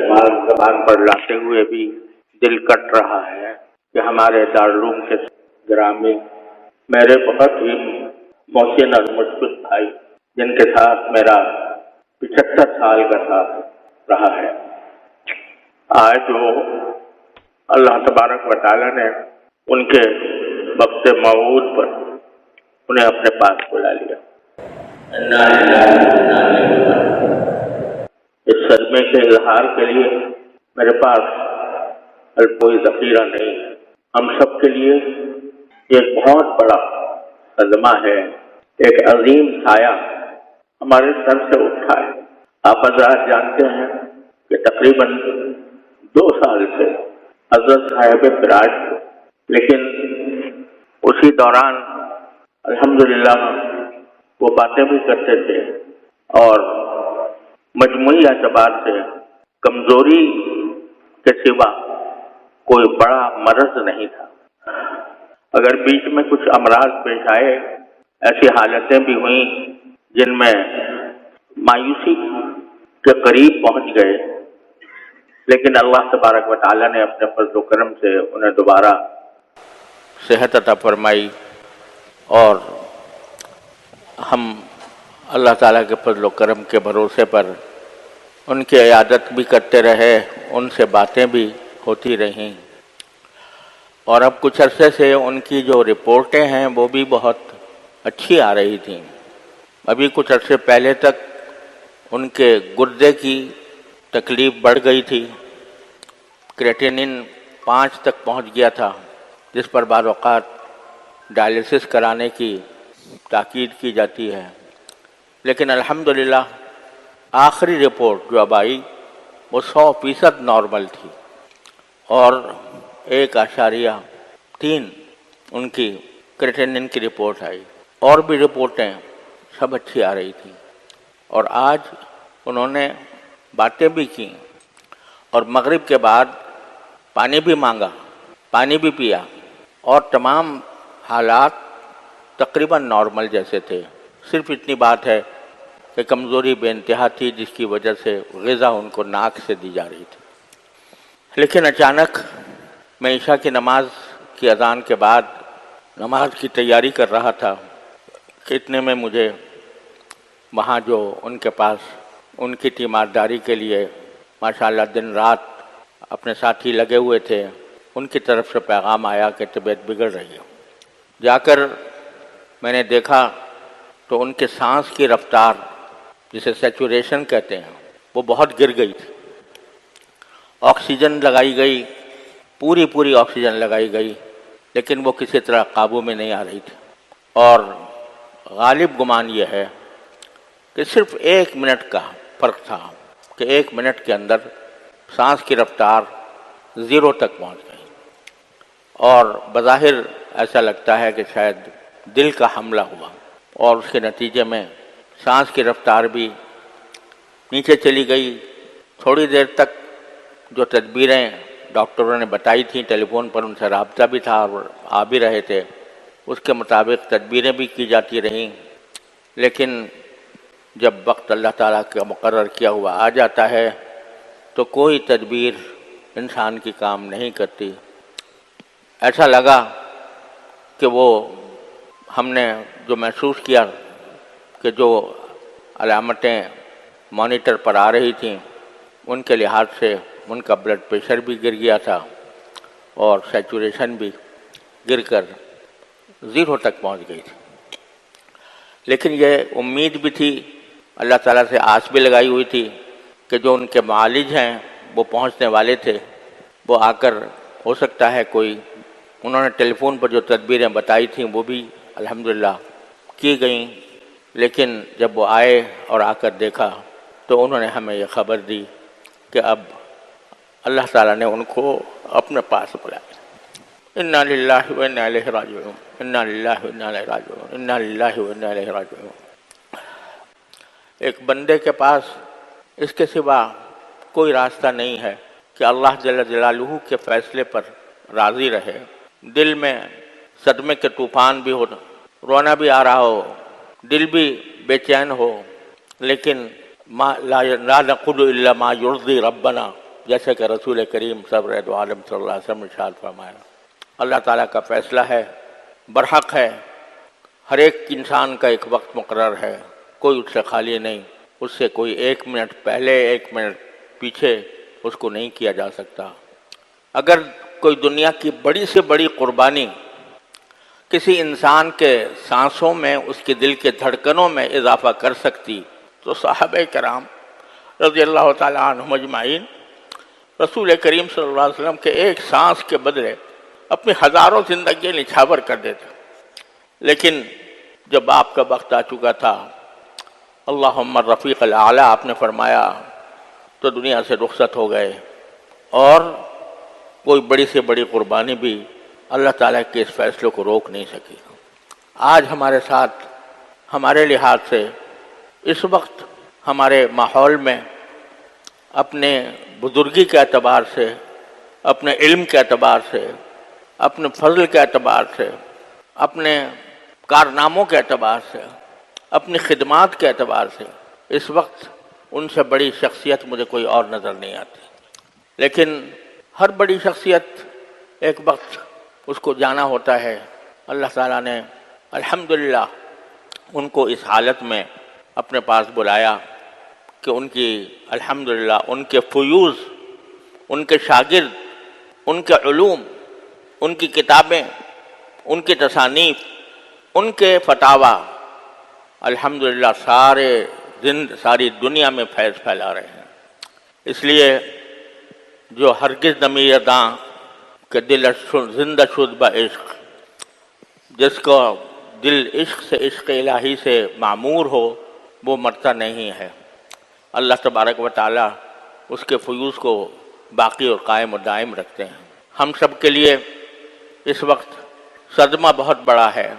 زبان پر لاتے ہوئے بھی دل کٹ رہا ہے کہ ہمارے دارالعلوم کے گرامی میرے بہت ہی محسن اور مشفق بھائی، جن کے ساتھ میرا 75 سال کا ساتھ رہا ہے، آج وہ اللہ تبارک و تعالیٰ نے ان کے وقت موعود پر انہیں اپنے پاس بلا لیا۔ اس صدمے کے اظہار کے لیے میرے پاس کوئی ذخیرہ نہیں ہے۔ ہم سب کے لیے ایک بہت بڑا صدمہ ہے، ایک عظیم سایہ ہمارے سر سے اٹھا ہے۔ آپ حضرات جانتے ہیں کہ تقریباً 2 سال سے حضرت صاحب فراج تھے، لیکن اسی دوران الحمدللہ وہ باتیں بھی کرتے تھے اور مجموعی اعتبار سے کمزوری کے سوا کوئی بڑا مرض نہیں تھا۔ اگر بیچ میں کچھ امراض پیش آئے، ایسی حالتیں بھی ہوئیں جن میں مایوسی کے قریب پہنچ گئے، لیکن اللہ تبارک و تعالیٰ نے اپنے فضل و کرم سے انہیں دوبارہ صحت عطا فرمائی، اور ہم اللہ تعالیٰ کے فضل و کرم کے بھروسے پر ان کی عیادت بھی کرتے رہے، ان سے باتیں بھی ہوتی رہیں، اور اب کچھ عرصے سے ان کی جو رپورٹیں ہیں وہ بھی بہت اچھی آ رہی تھیں۔ ابھی کچھ عرصے پہلے تک ان کے گردے کی تکلیف بڑھ گئی تھی، کریٹینن 5 تک پہنچ گیا تھا، جس پر بعض اوقات ڈائلیسس کرانے کی تاکید کی جاتی ہے، لیکن الحمدللہ آخری رپورٹ جو اب آئی وہ 100% نارمل تھی، اور 1.3 ان کی کریٹینن کی رپورٹ آئی، اور بھی رپورٹیں سب اچھی آ رہی تھیں۔ اور آج انہوں نے باتیں بھی کی، اور مغرب کے بعد پانی بھی مانگا، پانی بھی پیا، اور تمام حالات تقریباً نارمل جیسے تھے۔ صرف اتنی بات ہے کہ کمزوری بے انتہا تھی، جس کی وجہ سے غذا ان کو ناک سے دی جا رہی تھی۔ لیکن اچانک میں عشاء کی نماز کی اذان کے بعد نماز کی تیاری کر رہا تھا کہ اتنے میں مجھے وہاں جو ان کے پاس ان کی تیمارداری کے لیے ماشاءاللہ دن رات اپنے ساتھی لگے ہوئے تھے، ان کی طرف سے پیغام آیا کہ طبیعت بگڑ رہی ہے۔ جا کر میں نے دیکھا تو ان کے سانس کی رفتار، جسے سیچوریشن کہتے ہیں، وہ بہت گر گئی تھی۔ آکسیجن لگائی گئی، پوری آکسیجن لگائی گئی، لیکن وہ کسی طرح قابو میں نہیں آ رہی تھی، اور غالب گمان یہ ہے کہ صرف 1 منٹ کا فرق تھا کہ 1 منٹ کے اندر سانس کی رفتار 0 تک پہنچ گئی، اور بظاہر ایسا لگتا ہے کہ شاید دل کا حملہ ہوا، اور اس کے نتیجے میں سانس کی رفتار بھی نیچے چلی گئی۔ تھوڑی دیر تک جو تدبیریں ڈاکٹروں نے بتائی تھیں، ٹیلی فون پر ان سے رابطہ بھی تھا اور آ بھی رہے تھے، اس کے مطابق تدبیریں بھی کی جاتی رہیں، لیکن جب وقت اللہ تعالیٰ کا مقرر کیا ہوا آ جاتا ہے تو کوئی تدبیر انسان کی کام نہیں کرتی۔ ایسا لگا کہ وہ ہم نے جو محسوس کیا کہ جو علامتیں مانیٹر پر آ رہی تھیں ان کے لحاظ سے ان کا بلڈ پریشر بھی گر گیا تھا، اور سیچوریشن بھی گر کر 0 تک پہنچ گئی تھی۔ لیکن یہ امید بھی تھی، اللہ تعالیٰ سے آس بھی لگائی ہوئی تھی کہ جو ان کے معالج ہیں وہ پہنچنے والے تھے، وہ آ کر ہو سکتا ہے کوئی انہوں نے ٹیلی فون پر جو تدبیریں بتائی تھیں وہ بھی الحمدللہ کی گئیں، لیکن جب وہ آئے اور آ کر دیکھا تو انہوں نے ہمیں یہ خبر دی کہ اب اللہ تعالیٰ نے ان کو اپنے پاس بلایا۔ انا للہ و انا الیہ راجعون، انا للہ و انا الیہ راجعون، انا للہ و انا الیہ راجعون۔ ایک بندے کے پاس اس کے سوا کوئی راستہ نہیں ہے کہ اللہ جل جلالہ کے فیصلے پر راضی رہے۔ دل میں صدمے کے طوفان بھی ہو، رونا بھی آ رہا ہو، دل بھی بے چین ہو، لیکن لا نقول الا ما یرضی ربنا، جیسے کہ رسول کریم سرور دو عالم صلی اللہ علیہ وسلم نے ارشاد فرمایا، اللہ تعالیٰ کا فیصلہ ہے، برحق ہے، ہر ایک انسان کا ایک وقت مقرر ہے، کوئی اس سے خالی نہیں، اس سے کوئی 1 منٹ پہلے 1 منٹ پیچھے اس کو نہیں کیا جا سکتا۔ اگر کوئی دنیا کی بڑی سے بڑی قربانی کسی انسان کے سانسوں میں، اس کے دل کے دھڑکنوں میں اضافہ کر سکتی تو صحابہ کرام رضی اللہ تعالیٰ عنہم اجمعین رسول کریم صلی اللہ علیہ وسلم کے ایک سانس کے بدلے اپنی ہزاروں زندگیاں نچھاور کر دیتے۔ لیکن جب آپ کا وقت آ چکا تھا، اللہم الرفیق الاعلیٰ آپ نے فرمایا، تو دنیا سے رخصت ہو گئے، اور کوئی بڑی سے بڑی قربانی بھی اللہ تعالیٰ کے اس فیصلے کو روک نہیں سکی۔ آج ہمارے ساتھ ہمارے لحاظ سے اس وقت ہمارے ماحول میں اپنے بزرگی کے اعتبار سے، اپنے علم کے اعتبار سے، اپنے فضل کے اعتبار سے، اپنے کارناموں کے اعتبار سے، اپنی خدمات کے اعتبار سے اس وقت ان سے بڑی شخصیت مجھے کوئی اور نظر نہیں آتی۔ لیکن ہر بڑی شخصیت ایک وقت اس کو جانا ہوتا ہے۔ اللہ تعالیٰ نے الحمدللہ ان کو اس حالت میں اپنے پاس بلایا کہ ان کی الحمدللہ ان کے فیوض، ان کے شاگرد، ان کے علوم، ان کی کتابیں، ان کی تصانیف، ان کے فتاوی الحمدللہ ساری دنیا میں فیض پھیلا رہے ہیں۔ اس لیے جو ہرگز نہ داں کہ دل زندہ شد با عشق، جس کو دل عشق سے، عشق الہی سے معمور ہو، وہ مرتا نہیں ہے۔ اللہ تبارک و تعالیٰ اس کے فیوض کو باقی اور قائم و دائم رکھتے ہیں۔ ہم سب کے لیے اس وقت صدمہ بہت بڑا ہے،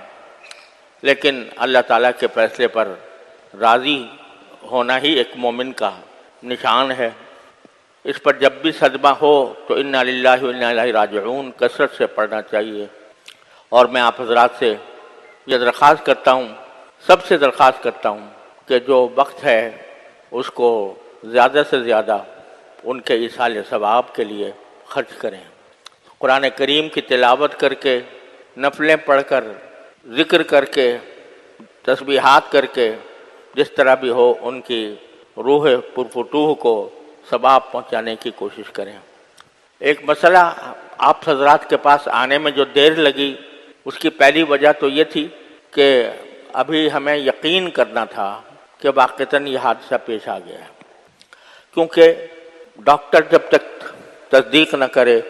لیکن اللہ تعالیٰ کے فیصلے پر راضی ہونا ہی ایک مومن کا نشان ہے۔ اس پر جب بھی صدمہ ہو تو انا للہ و انا الیہ راجعون کثرت سے پڑھنا چاہیے۔ اور میں آپ حضرات سے یہ درخواست کرتا ہوں، سب سے درخواست کرتا ہوں کہ جو وقت ہے اس کو زیادہ سے زیادہ ان کے ایصال ثواب کے لیے خرچ کریں۔ قرآن کریم کی تلاوت کر کے، نفلیں پڑھ کر، ذکر کر کے، تسبیحات کر کے، جس طرح بھی ہو ان کی روح پرفتوح کو ثواب پہنچانے کی کوشش کریں۔ ایک مسئلہ آپ حضرات کے پاس آنے میں جو دیر لگی، اس کی پہلی وجہ تو یہ تھی کہ ابھی ہمیں یقین کرنا تھا کہ واقعتاً یہ حادثہ پیش آ گیا ہے، کیونکہ ڈاکٹر جب تک تصدیق نہ کرے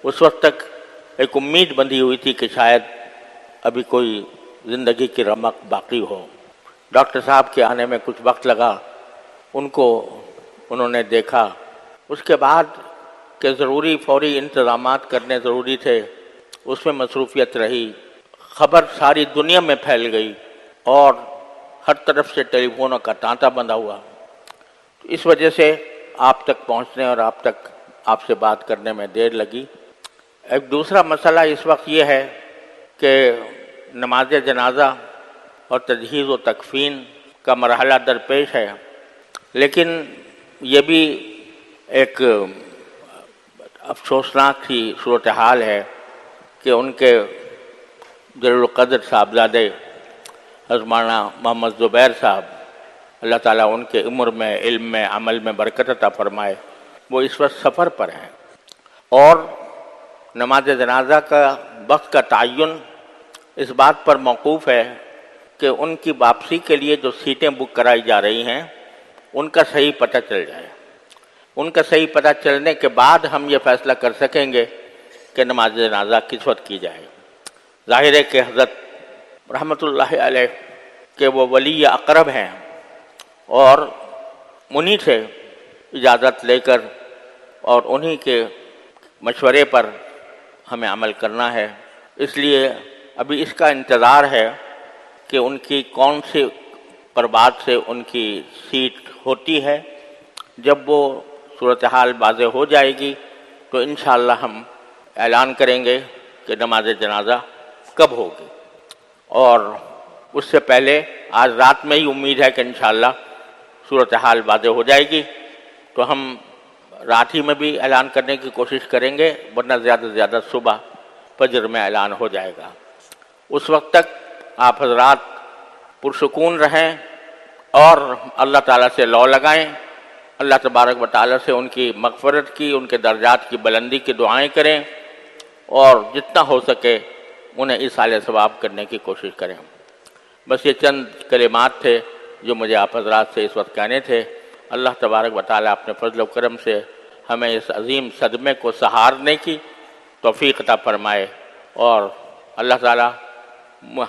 اس وقت تک ایک امید بندھی ہوئی تھی کہ شاید ابھی کوئی زندگی کی رمق باقی ہو۔ ڈاکٹر صاحب کے آنے میں کچھ وقت لگا، ان کو انہوں نے دیکھا، اس کے بعد کہ ضروری فوری انتظامات کرنے ضروری تھے، اس میں مصروفیت رہی، خبر ساری دنیا میں پھیل گئی اور ہر طرف سے ٹیلی فونوں کا تانتا بندھا ہوا۔ اس وجہ سے آپ تک پہنچنے اور آپ سے بات کرنے میں دیر لگی۔ ایک دوسرا مسئلہ اس وقت یہ ہے کہ نماز جنازہ اور تجہیز و تکفین کا مرحلہ درپیش ہے، لیکن یہ بھی ایک افسوسناک سی صورتحال ہے کہ ان کے جلیل القدر صاحبزادے حضرت مولانا محمد زبیر صاحب، اللہ تعالیٰ ان کے عمر میں، علم میں، عمل میں برکت عطا فرمائے، وہ اس وقت سفر پر ہیں، اور نماز جنازہ کا وقت کا تعین اس بات پر موقوف ہے کہ ان کی واپسی کے لیے جو سیٹیں بک کرائی جا رہی ہیں ان کا صحیح پتہ چل جائے۔ ان کا صحیح پتہ چلنے کے بعد ہم یہ فیصلہ کر سکیں گے کہ نماز جنازہ کس وقت کی جائے۔ ظاہر ہے کہ حضرت رحمۃ اللہ علیہ کہ وہ ولی اقرب ہیں، اور انہی سے اجازت لے کر اور انہی کے مشورے پر ہمیں عمل کرنا ہے۔ اس لیے ابھی اس کا انتظار ہے کہ ان کی کون سی پربات سے ان کی سیٹ ہوتی ہے۔ جب وہ صورتحال واضح ہو جائے گی تو انشاءاللہ ہم اعلان کریں گے کہ نماز جنازہ کب ہوگی، اور اس سے پہلے آج رات میں ہی امید ہے کہ انشاءاللہ صورتحال واضح ہو جائے گی تو ہم رات ہی میں بھی اعلان کرنے کی کوشش کریں گے، ورنہ زیادہ سے زیادہ صبح فجر میں اعلان ہو جائے گا۔ اس وقت تک آپ حضرات پرسکون رہیں اور اللہ تعالیٰ سے لو لگائیں، اللہ تبارک و تعالیٰ سے ان کی مغفرت کی، ان کے درجات کی بلندی کی دعائیں کریں، اور جتنا ہو سکے انہیں ایصال ثواب کرنے کی کوشش کریں۔ بس یہ چند کلمات تھے جو مجھے آپ حضرات سے اس وقت کہنے تھے۔ اللہ تبارک و تعالیٰ اپنے فضل و کرم سے ہمیں اس عظیم صدمے کو سہارنے کی توفیق عطا فرمائے، اور اللہ تعالیٰ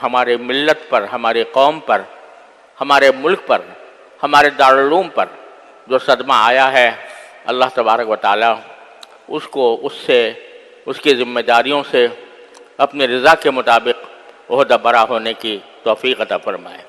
ہمارے ملت پر، ہماری قوم پر، ہمارے ملک پر، ہمارے دارالعلوم پر جو صدمہ آیا ہے، اللہ تبارک و تعالیٰ اس کی ذمہ داریوں سے اپنی رضا کے مطابق عہدہ برا ہونے کی توفیق عطا فرمائے۔